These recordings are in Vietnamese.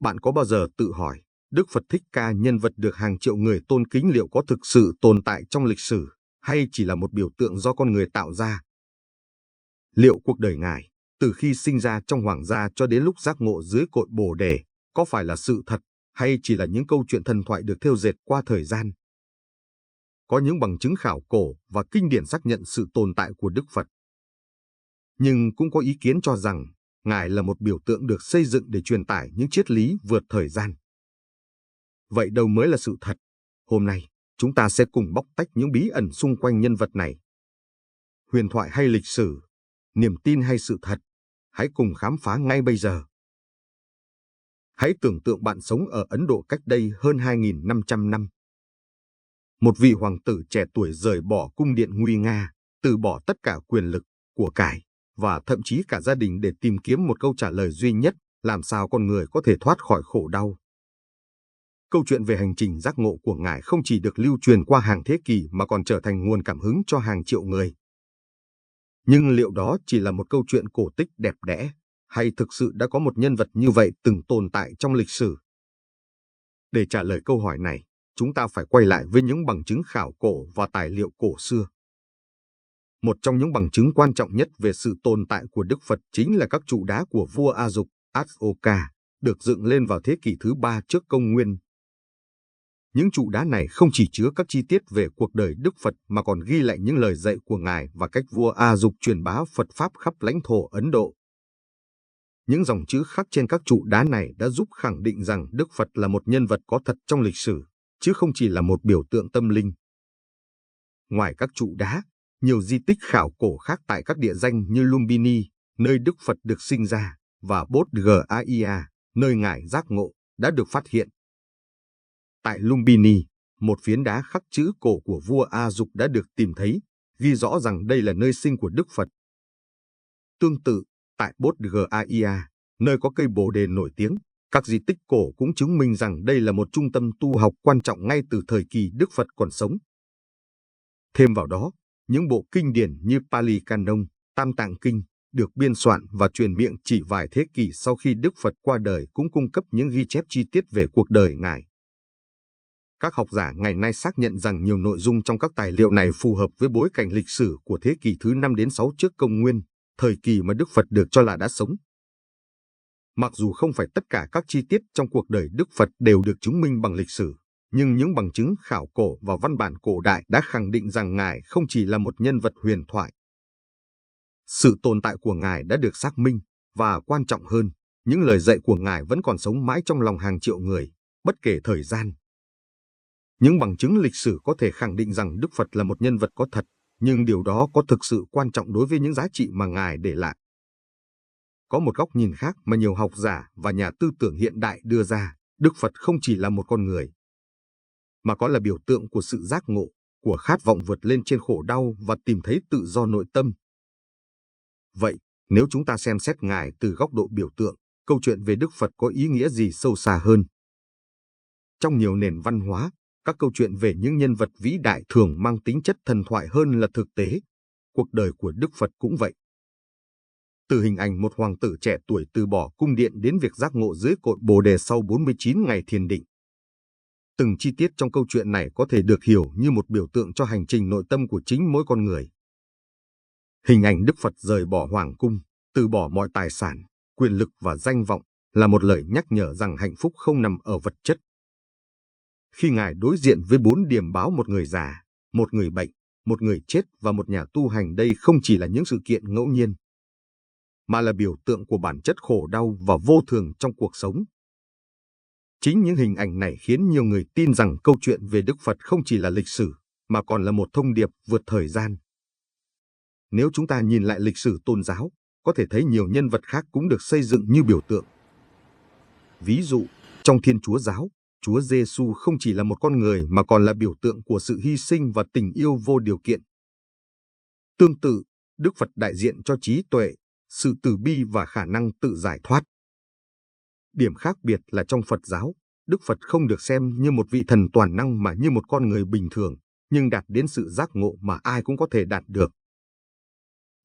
Bạn có bao giờ tự hỏi, Đức Phật Thích Ca, nhân vật được hàng triệu người tôn kính, liệu có thực sự tồn tại trong lịch sử, hay chỉ là một biểu tượng do con người tạo ra? Liệu cuộc đời Ngài, từ khi sinh ra trong hoàng gia cho đến lúc giác ngộ dưới cội Bồ Đề, có phải là sự thật, hay chỉ là những câu chuyện thần thoại được thêu dệt qua thời gian? Có những bằng chứng khảo cổ và kinh điển xác nhận sự tồn tại của Đức Phật. Nhưng cũng có ý kiến cho rằng, Ngài là một biểu tượng được xây dựng để truyền tải những triết lý vượt thời gian. Vậy đâu mới là sự thật? Hôm nay, chúng ta sẽ cùng bóc tách những bí ẩn xung quanh nhân vật này. Huyền thoại hay lịch sử? Niềm tin hay sự thật? Hãy cùng khám phá ngay bây giờ. Hãy tưởng tượng bạn sống ở Ấn Độ cách đây hơn 2.500 năm. Một vị hoàng tử trẻ tuổi rời bỏ cung điện nguy nga, từ bỏ tất cả quyền lực, của cải, và thậm chí cả gia đình để tìm kiếm một câu trả lời duy nhất, làm sao con người có thể thoát khỏi khổ đau. Câu chuyện về hành trình giác ngộ của Ngài không chỉ được lưu truyền qua hàng thế kỷ mà còn trở thành nguồn cảm hứng cho hàng triệu người. Nhưng liệu đó chỉ là một câu chuyện cổ tích đẹp đẽ, hay thực sự đã có một nhân vật như vậy từng tồn tại trong lịch sử? Để trả lời câu hỏi này, chúng ta phải quay lại với những bằng chứng khảo cổ và tài liệu cổ xưa. Một trong những bằng chứng quan trọng nhất về sự tồn tại của Đức Phật chính là các trụ đá của vua A Dục, Ashoka, được dựng lên vào thế kỷ thứ 3 trước công nguyên. Những trụ đá này không chỉ chứa các chi tiết về cuộc đời Đức Phật mà còn ghi lại những lời dạy của Ngài và cách vua A Dục truyền bá Phật Pháp khắp lãnh thổ Ấn Độ. Những dòng chữ khắc trên các trụ đá này đã giúp khẳng định rằng Đức Phật là một nhân vật có thật trong lịch sử, chứ không chỉ là một biểu tượng tâm linh. Ngoài các trụ đá, nhiều di tích khảo cổ khác tại các địa danh như Lumbini, nơi Đức Phật được sinh ra, và Bodh Gaya, nơi Ngài giác ngộ, đã được phát hiện. Tại Lumbini, một phiến đá khắc chữ cổ của vua A Dục đã được tìm thấy, ghi rõ rằng đây là nơi sinh của Đức Phật. Tương tự, tại Bodh Gaya, nơi có cây Bồ Đề nổi tiếng, các di tích cổ cũng chứng minh rằng đây là một trung tâm tu học quan trọng ngay từ thời kỳ Đức Phật còn sống. Thêm vào đó, những bộ kinh điển như Pali Canon, Tam Tạng Kinh, được biên soạn và truyền miệng chỉ vài thế kỷ sau khi Đức Phật qua đời cũng cung cấp những ghi chép chi tiết về cuộc đời Ngài. Các học giả ngày nay xác nhận rằng nhiều nội dung trong các tài liệu này phù hợp với bối cảnh lịch sử của thế kỷ thứ 5 đến 6 trước công nguyên, thời kỳ mà Đức Phật được cho là đã sống. Mặc dù không phải tất cả các chi tiết trong cuộc đời Đức Phật đều được chứng minh bằng lịch sử, nhưng những bằng chứng khảo cổ và văn bản cổ đại đã khẳng định rằng Ngài không chỉ là một nhân vật huyền thoại. Sự tồn tại của Ngài đã được xác minh, và quan trọng hơn, những lời dạy của Ngài vẫn còn sống mãi trong lòng hàng triệu người, bất kể thời gian. Những bằng chứng lịch sử có thể khẳng định rằng Đức Phật là một nhân vật có thật, nhưng điều đó có thực sự quan trọng đối với những giá trị mà Ngài để lại. Có một góc nhìn khác mà nhiều học giả và nhà tư tưởng hiện đại đưa ra, Đức Phật không chỉ là một con người, mà có là biểu tượng của sự giác ngộ, của khát vọng vượt lên trên khổ đau và tìm thấy tự do nội tâm. Vậy, nếu chúng ta xem xét Ngài từ góc độ biểu tượng, câu chuyện về Đức Phật có ý nghĩa gì sâu xa hơn? Trong nhiều nền văn hóa, các câu chuyện về những nhân vật vĩ đại thường mang tính chất thần thoại hơn là thực tế. Cuộc đời của Đức Phật cũng vậy. Từ hình ảnh một hoàng tử trẻ tuổi từ bỏ cung điện đến việc giác ngộ dưới cội Bồ Đề sau 49 ngày thiền định. Từng chi tiết trong câu chuyện này có thể được hiểu như một biểu tượng cho hành trình nội tâm của chính mỗi con người. Hình ảnh Đức Phật rời bỏ hoàng cung, từ bỏ mọi tài sản, quyền lực và danh vọng, là một lời nhắc nhở rằng hạnh phúc không nằm ở vật chất. Khi Ngài đối diện với 4 điềm báo, một người già, một người bệnh, một người chết và một nhà tu hành, đây không chỉ là những sự kiện ngẫu nhiên, mà là biểu tượng của bản chất khổ đau và vô thường trong cuộc sống. Chính những hình ảnh này khiến nhiều người tin rằng câu chuyện về Đức Phật không chỉ là lịch sử, mà còn là một thông điệp vượt thời gian. Nếu chúng ta nhìn lại lịch sử tôn giáo, có thể thấy nhiều nhân vật khác cũng được xây dựng như biểu tượng. Ví dụ, trong Thiên Chúa giáo, Chúa Giêsu không chỉ là một con người mà còn là biểu tượng của sự hy sinh và tình yêu vô điều kiện. Tương tự, Đức Phật đại diện cho trí tuệ, sự từ bi và khả năng tự giải thoát. Điểm khác biệt là trong Phật giáo, Đức Phật không được xem như một vị thần toàn năng mà như một con người bình thường, nhưng đạt đến sự giác ngộ mà ai cũng có thể đạt được.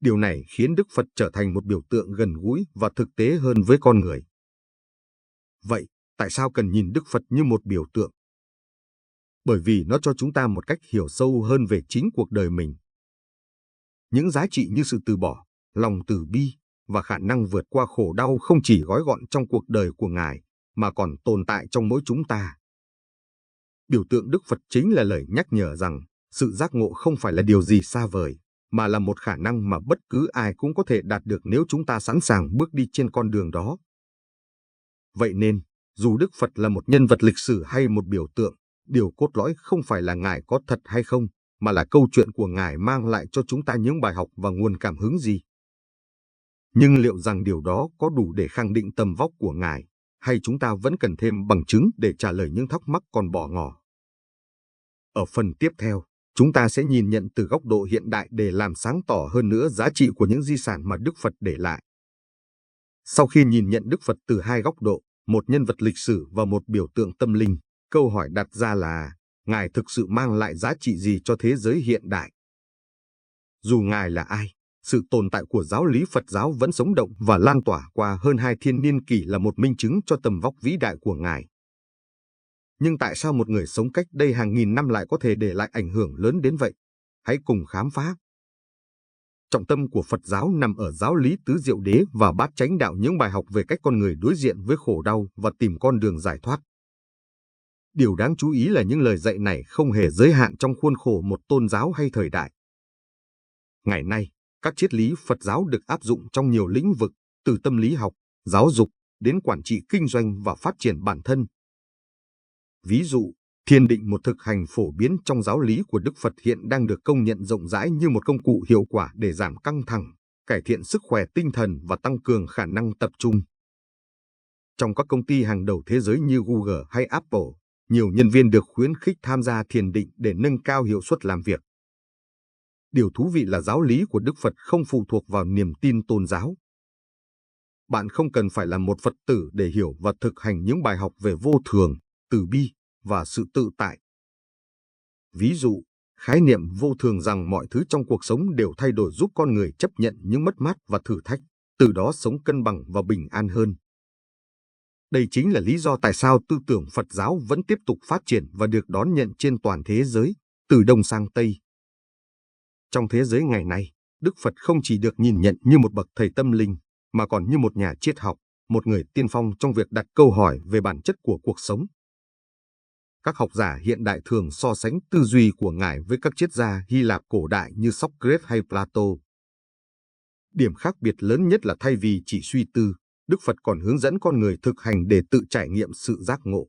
Điều này khiến Đức Phật trở thành một biểu tượng gần gũi và thực tế hơn với con người. Vậy, Tại sao cần nhìn Đức Phật như một biểu tượng? Bởi vì nó cho chúng ta một cách hiểu sâu hơn về chính cuộc đời mình. Những giá trị như sự từ bỏ, lòng từ bi và khả năng vượt qua khổ đau không chỉ gói gọn trong cuộc đời của Ngài, mà còn tồn tại trong mỗi chúng ta. Biểu tượng Đức Phật chính là lời nhắc nhở rằng sự giác ngộ không phải là điều gì xa vời, mà là một khả năng mà bất cứ ai cũng có thể đạt được nếu chúng ta sẵn sàng bước đi trên con đường đó. Vậy nên, dù Đức Phật là một nhân vật lịch sử hay một biểu tượng, điều cốt lõi không phải là Ngài có thật hay không, mà là câu chuyện của Ngài mang lại cho chúng ta những bài học và nguồn cảm hứng gì. Nhưng liệu rằng điều đó có đủ để khẳng định tầm vóc của Ngài, hay chúng ta vẫn cần thêm bằng chứng để trả lời những thắc mắc còn bỏ ngỏ? Ở phần tiếp theo, chúng ta sẽ nhìn nhận từ góc độ hiện đại để làm sáng tỏ hơn nữa giá trị của những di sản mà Đức Phật để lại. Sau khi nhìn nhận Đức Phật từ hai góc độ, một nhân vật lịch sử và một biểu tượng tâm linh, câu hỏi đặt ra là, Ngài thực sự mang lại giá trị gì cho thế giới hiện đại? Dù Ngài là ai, sự tồn tại của giáo lý Phật giáo vẫn sống động và lan tỏa qua hơn 2 thiên niên kỷ là một minh chứng cho tầm vóc vĩ đại của Ngài. Nhưng tại sao một người sống cách đây hàng nghìn năm lại có thể để lại ảnh hưởng lớn đến vậy? Hãy cùng khám phá. Trọng tâm của Phật giáo nằm ở giáo lý tứ diệu đế và bát chánh đạo, những bài học về cách con người đối diện với khổ đau và tìm con đường giải thoát. Điều đáng chú ý là những lời dạy này không hề giới hạn trong khuôn khổ một tôn giáo hay thời đại. Ngày nay, các triết lý Phật giáo được áp dụng trong nhiều lĩnh vực, từ tâm lý học, giáo dục, đến quản trị kinh doanh và phát triển bản thân. Ví dụ, thiền định, một thực hành phổ biến trong giáo lý của Đức Phật, hiện đang được công nhận rộng rãi như một công cụ hiệu quả để giảm căng thẳng, cải thiện sức khỏe tinh thần và tăng cường khả năng tập trung. Trong các công ty hàng đầu thế giới như Google hay Apple, nhiều nhân viên được khuyến khích tham gia thiền định để nâng cao hiệu suất làm việc. Điều thú vị là giáo lý của Đức Phật không phụ thuộc vào niềm tin tôn giáo. Bạn không cần phải là một Phật tử để hiểu và thực hành những bài học về vô thường, từ bi và sự tự tại. Ví dụ, khái niệm vô thường rằng mọi thứ trong cuộc sống đều thay đổi giúp con người chấp nhận những mất mát và thử thách, từ đó sống cân bằng và bình an hơn. Đây chính là lý do tại sao tư tưởng Phật giáo vẫn tiếp tục phát triển và được đón nhận trên toàn thế giới, từ Đông sang Tây. Trong thế giới ngày nay, Đức Phật không chỉ được nhìn nhận như một bậc thầy tâm linh, mà còn như một nhà triết học, một người tiên phong trong việc đặt câu hỏi về bản chất của cuộc sống. Các học giả hiện đại thường so sánh tư duy của Ngài với các triết gia Hy Lạp cổ đại như Socrates hay Plato. Điểm khác biệt lớn nhất là thay vì chỉ suy tư, Đức Phật còn hướng dẫn con người thực hành để tự trải nghiệm sự giác ngộ.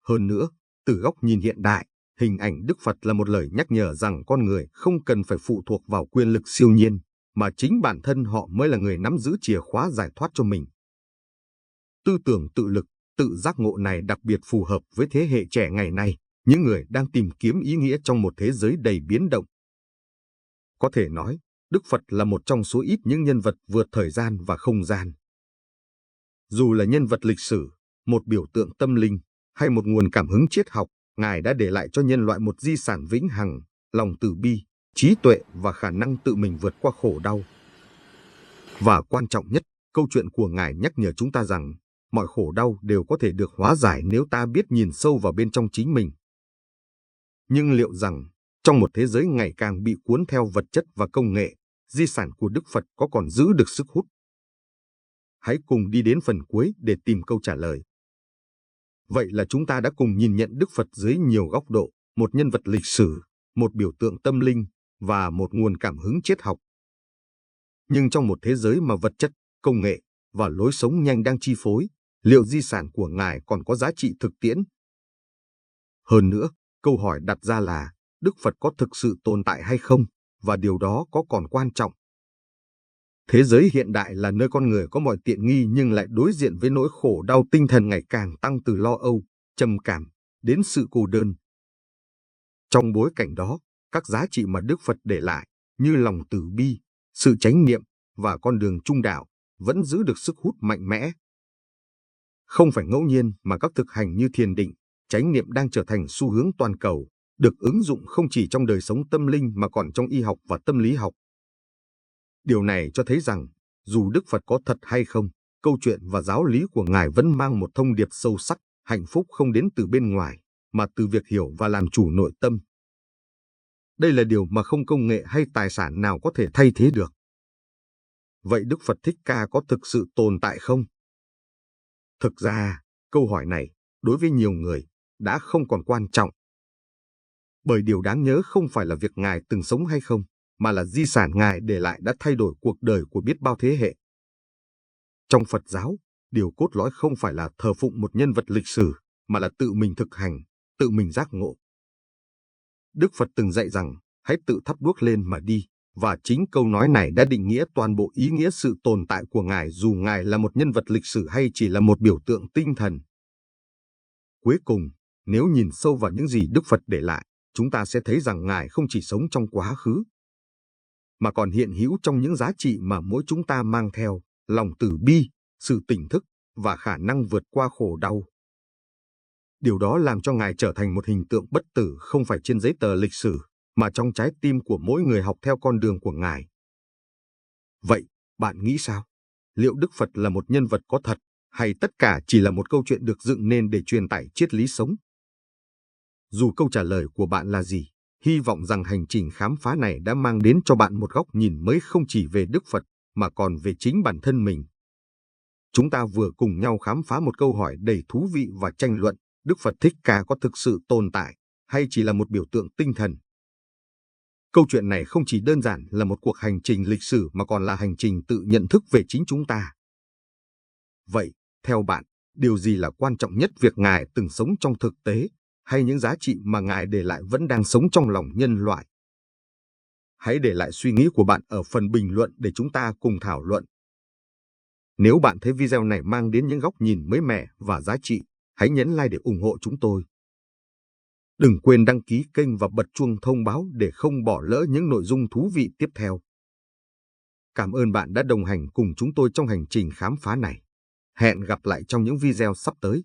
Hơn nữa, từ góc nhìn hiện đại, hình ảnh Đức Phật là một lời nhắc nhở rằng con người không cần phải phụ thuộc vào quyền lực siêu nhiên, mà chính bản thân họ mới là người nắm giữ chìa khóa giải thoát cho mình. Tư tưởng tự lực, tự giác ngộ này đặc biệt phù hợp với thế hệ trẻ ngày nay, những người đang tìm kiếm ý nghĩa trong một thế giới đầy biến động. Có thể nói, Đức Phật là một trong số ít những nhân vật vượt thời gian và không gian. Dù là nhân vật lịch sử, một biểu tượng tâm linh, hay một nguồn cảm hứng triết học, Ngài đã để lại cho nhân loại một di sản vĩnh hằng, lòng từ bi, trí tuệ và khả năng tự mình vượt qua khổ đau. Và quan trọng nhất, câu chuyện của Ngài nhắc nhở chúng ta rằng mọi khổ đau đều có thể được hóa giải nếu ta biết nhìn sâu vào bên trong chính mình. Nhưng liệu rằng, trong một thế giới ngày càng bị cuốn theo vật chất và công nghệ, di sản của Đức Phật có còn giữ được sức hút? Hãy cùng đi đến phần cuối để tìm câu trả lời. Vậy là chúng ta đã cùng nhìn nhận Đức Phật dưới nhiều góc độ, một nhân vật lịch sử, một biểu tượng tâm linh và một nguồn cảm hứng triết học. Nhưng trong một thế giới mà vật chất, công nghệ và lối sống nhanh đang chi phối, liệu di sản của Ngài còn có giá trị thực tiễn? Hơn nữa, câu hỏi đặt ra là, Đức Phật có thực sự tồn tại hay không, và điều đó có còn quan trọng? Thế giới hiện đại là nơi con người có mọi tiện nghi nhưng lại đối diện với nỗi khổ đau tinh thần ngày càng tăng, từ lo âu, trầm cảm, đến sự cô đơn. Trong bối cảnh đó, các giá trị mà Đức Phật để lại, như lòng từ bi, sự chánh niệm và con đường trung đạo, vẫn giữ được sức hút mạnh mẽ. Không phải ngẫu nhiên mà các thực hành như thiền định, chánh niệm đang trở thành xu hướng toàn cầu, được ứng dụng không chỉ trong đời sống tâm linh mà còn trong y học và tâm lý học. Điều này cho thấy rằng, dù Đức Phật có thật hay không, câu chuyện và giáo lý của Ngài vẫn mang một thông điệp sâu sắc, hạnh phúc không đến từ bên ngoài, mà từ việc hiểu và làm chủ nội tâm. Đây là điều mà không công nghệ hay tài sản nào có thể thay thế được. Vậy Đức Phật Thích Ca có thực sự tồn tại không? Thực ra, câu hỏi này, đối với nhiều người, đã không còn quan trọng. Bởi điều đáng nhớ không phải là việc Ngài từng sống hay không, mà là di sản Ngài để lại đã thay đổi cuộc đời của biết bao thế hệ. Trong Phật giáo, điều cốt lõi không phải là thờ phụng một nhân vật lịch sử, mà là tự mình thực hành, tự mình giác ngộ. Đức Phật từng dạy rằng, hãy tự thắp đuốc lên mà đi, và chính câu nói này đã định nghĩa toàn bộ ý nghĩa sự tồn tại của Ngài dù Ngài là một nhân vật lịch sử hay chỉ là một biểu tượng tinh thần. Cuối cùng, nếu nhìn sâu vào những gì Đức Phật để lại, chúng ta sẽ thấy rằng Ngài không chỉ sống trong quá khứ, mà còn hiện hữu trong những giá trị mà mỗi chúng ta mang theo, lòng từ bi, sự tỉnh thức và khả năng vượt qua khổ đau. Điều đó làm cho Ngài trở thành một hình tượng bất tử không phải trên giấy tờ lịch sử, mà trong trái tim của mỗi người học theo con đường của Ngài. Vậy, bạn nghĩ sao? Liệu Đức Phật là một nhân vật có thật, hay tất cả chỉ là một câu chuyện được dựng nên để truyền tải triết lý sống? Dù câu trả lời của bạn là gì, hy vọng rằng hành trình khám phá này đã mang đến cho bạn một góc nhìn mới không chỉ về Đức Phật, mà còn về chính bản thân mình. Chúng ta vừa cùng nhau khám phá một câu hỏi đầy thú vị và tranh luận, Đức Phật Thích Ca có thực sự tồn tại, hay chỉ là một biểu tượng tinh thần? Câu chuyện này không chỉ đơn giản là một cuộc hành trình lịch sử mà còn là hành trình tự nhận thức về chính chúng ta. Vậy, theo bạn, điều gì là quan trọng nhất, việc Ngài từng sống trong thực tế, hay những giá trị mà Ngài để lại vẫn đang sống trong lòng nhân loại? Hãy để lại suy nghĩ của bạn ở phần bình luận để chúng ta cùng thảo luận. Nếu bạn thấy video này mang đến những góc nhìn mới mẻ và giá trị, hãy nhấn like để ủng hộ chúng tôi. Đừng quên đăng ký kênh và bật chuông thông báo để không bỏ lỡ những nội dung thú vị tiếp theo. Cảm ơn bạn đã đồng hành cùng chúng tôi trong hành trình khám phá này. Hẹn gặp lại trong những video sắp tới.